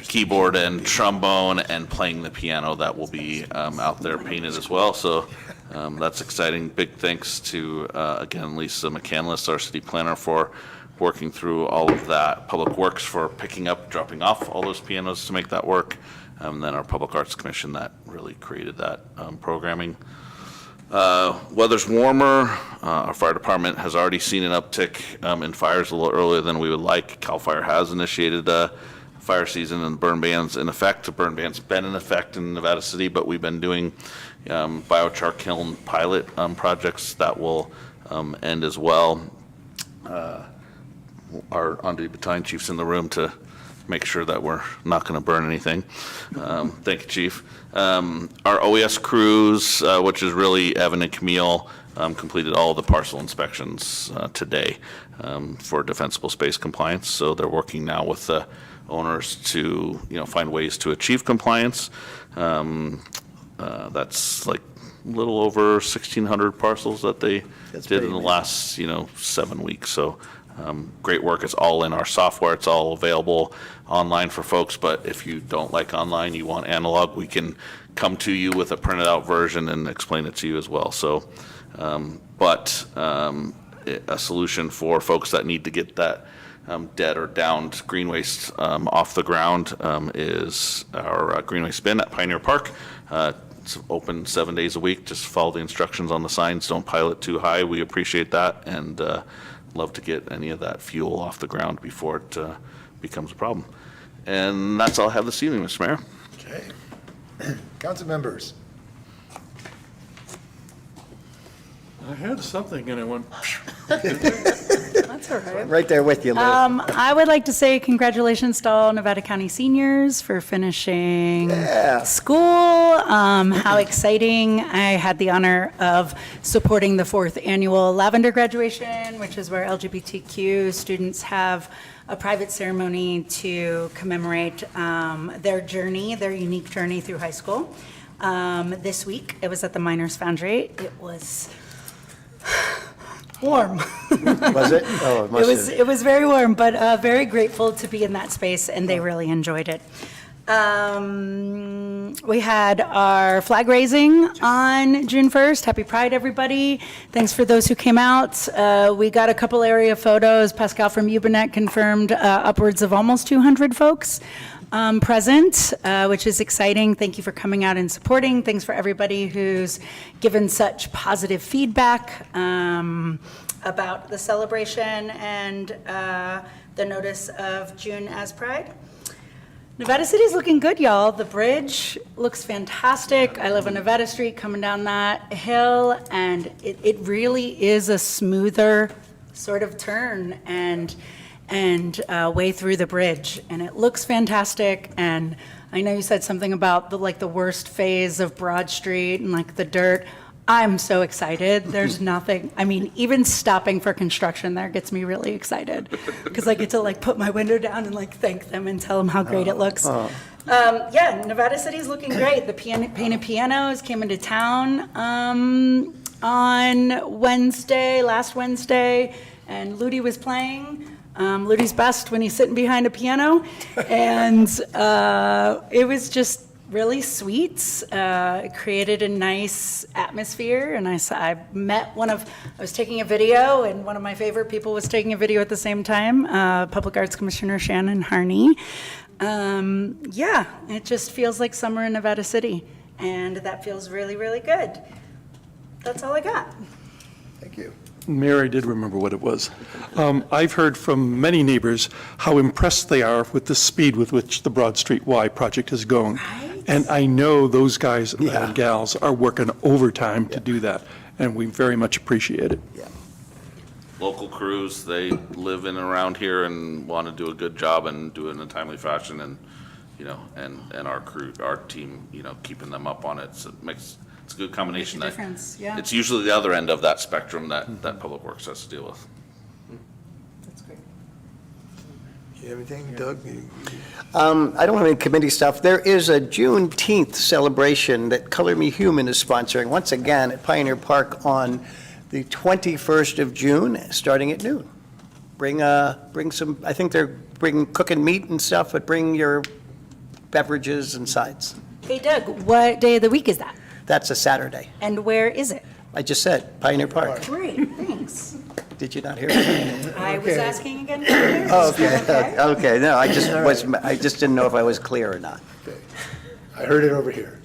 keyboard and trombone and playing the piano. That will be out there painted as well. So that's exciting. Big thanks to, again, Lisa McCandless, our city planner, for working through all of that. Public Works for picking up, dropping off all those pianos to make that work. And then our Public Arts Commission that really created that programming. Weather's warmer. Our fire department has already seen an uptick in fires a little earlier than we would like. CAL FIRE has initiated a fire season and burn bans in effect. The burn ban's been in effect in Nevada City, but we've been doing biochar kiln pilot projects that will end as well. Our on-duty battalion chief's in the room to make sure that we're not going to burn anything. Thank you, Chief. Our OES crews, which is really Evan and Camille, completed all of the parcel inspections today for defensible space compliance. So they're working now with the owners to, find ways to achieve compliance. That's like a little over 1,600 parcels that they did in the last, 7 weeks. So great work. It's all in our software. It's all available online for folks. But if you don't like online, you want analog, we can come to you with a printed out version and explain it to you as well. So, a solution for folks that need to get that dead or downed green waste off the ground is our green waste bin at Pioneer Park. It's open 7 days a week. Just follow the instructions on the signs. Don't pile it too high. We appreciate that, and love to get any of that fuel off the ground before it becomes a problem. And that's all I have this evening, Mr. Mayor. Okay. Council members. I had something and it went. That's all right. Right there with you, Liz. I would like to say congratulations to all Nevada County seniors for finishing school. How exciting. I had the honor of supporting the 4th annual Lavender graduation, which is where LGBTQ students have a private ceremony to commemorate their journey, their unique journey through high school. This week, it was at the Miners Foundry. It was warm. Was it? Oh, it must have. It was very warm, but very grateful to be in that space, and they really enjoyed it. We had our flag raising on June 1st. Happy Pride, everybody. Thanks for those who came out. We got a couple area photos. Pascal from Ubinet confirmed upwards of almost 200 folks present, which is exciting. Thank you for coming out and supporting. Thanks for everybody who's given such positive feedback about the celebration and the notice of June as Pride. Nevada City's looking good, y'all. The bridge looks fantastic. I live on Nevada Street coming down that hill, and it really is a smoother sort of turn and way through the bridge, and it looks fantastic. And I know you said something about the worst phase of Broad Street and the dirt. I'm so excited. There's nothing, even stopping for construction there gets me really excited because I get to put my window down and thank them and tell them how great it looks. Yeah, Nevada City's looking great. The Painted Pianos came into town on last Wednesday, and Ludi was playing. Ludi's best when he's sitting behind a piano, and it was just really sweet. It created a nice atmosphere, and I was taking a video, and one of my favorite people was taking a video at the same time, Public Arts Commissioner Shannon Harney. Yeah, it just feels like summer in Nevada City, and that feels really, really good. That's all I got. Thank you. Mayor, I did remember what it was. I've heard from many neighbors how impressed they are with the speed with which the Broad Street Y project is going. And I know those guys and gals are working overtime to do that, and we very much appreciate it. Local crews, they live in and around here and want to do a good job and do it in a timely fashion, and, you know, and our crew, our team, you know, keeping them up on it, so it makes, it's a good combination. Makes a difference, yeah. It's usually the other end of that spectrum that Public Works has to deal with. That's great. You have anything, Doug? I don't have any committee stuff. There is a Juneteenth celebration that Color Me Human is sponsoring, once again, at Pioneer Park on the 21st of June, starting at noon. Bring some, I think they're bringing cooking meat and stuff, but bring your beverages and sides. Hey Doug, what day of the week is that? That's a Saturday. And where is it? I just said, Pioneer Park. Great, thanks. Did you not hear me? I was asking again. Okay, no, I just didn't know if I was clear or not. I heard it over here.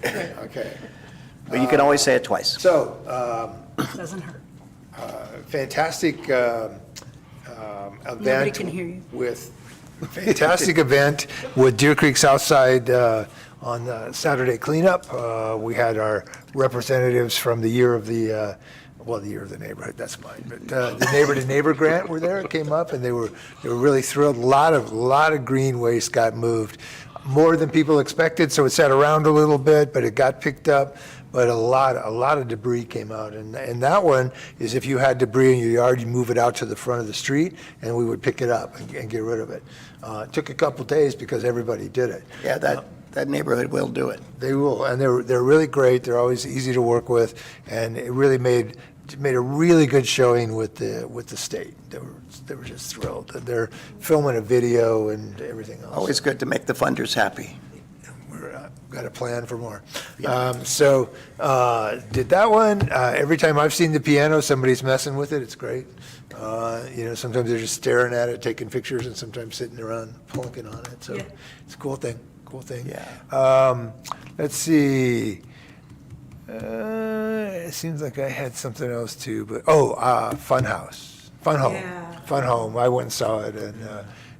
Okay. But you can always say it twice. So, Doesn't hurt. fantastic event. Nobody can hear you. With, fantastic event with Deer Creek Southside on the Saturday cleanup. We had our representatives from the year of the, the year of the neighborhood, that's mine, but the Neighbor to Neighbor grant were there, it came up, and they were really thrilled. A lot of green waste got moved, more than people expected, so it sat around a little bit, but it got picked up. But a lot of debris came out, and that one is if you had debris in your yard, you move it out to the front of the street, and we would pick it up and get rid of it. It took a couple days because everybody did it. Yeah, that neighborhood will do it. They will, and they're really great. They're always easy to work with, and it really made a really good showing with the state. They were just thrilled. They're filming a video and everything else. Always good to make the funders happy. Got a plan for more. Did that one. Every time I've seen the piano, somebody's messing with it. It's great. Sometimes they're just staring at it, taking pictures, and sometimes sitting around plunking on it. So it's a cool thing. Yeah. Let's see. It seems like I had something else too, but Fun Home. Yeah. Fun Home. I went and saw it, and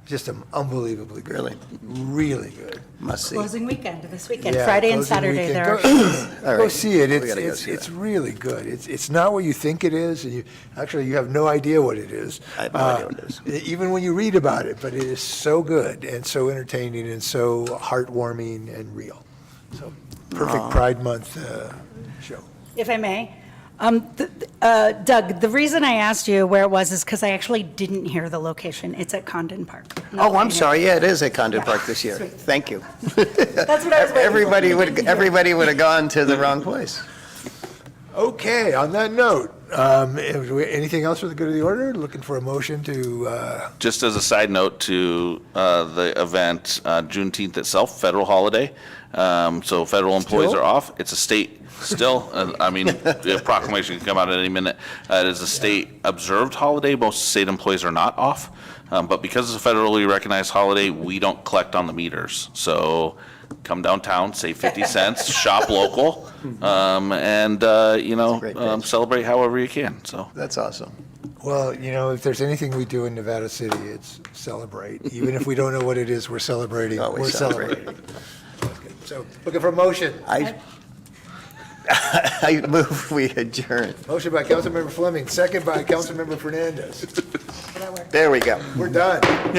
just unbelievably good. Really good. Must see. Closing weekend this weekend, Yeah, Friday and closing Saturday weekend. there. All Go right. see it. We gotta go see It's that. really good. It's not what you think it is, and you have no idea what it is. I have no idea what it is. Even when you read about it, but it is so good and so entertaining and so heartwarming and real. So perfect Pride Month show. If I may, Doug, the reason I asked you where it was is because I actually didn't hear the location. It's at Condon Park. Oh, I'm sorry. Yeah, it is at Condon Yeah. Park this year. Sweet. Thank you. That's what I was waiting for. Everybody would have gone to the wrong place. Okay, on that note, anything else for the good of the order? Looking for a motion to, Just as a side note to the event, Juneteenth itself, federal holiday. So federal employees Still? are off. It's a state, still, the proclamation can come out at any minute. It is a state observed holiday. Most state employees are not off. But because it's a federally recognized holiday, we don't collect on the meters. So come downtown, save 50 cents, shop local, and great pitch. celebrate however you can. So That's awesome. well, if there's anything we do in Nevada City, it's celebrate. Even if we don't know what it is, we're celebrating. Always We're celebrate. celebrating. That's good. So looking for a motion. I move we adjourn. Motion by Councilmember Fleming, second by Councilmember Fernandez. There we go. We're done.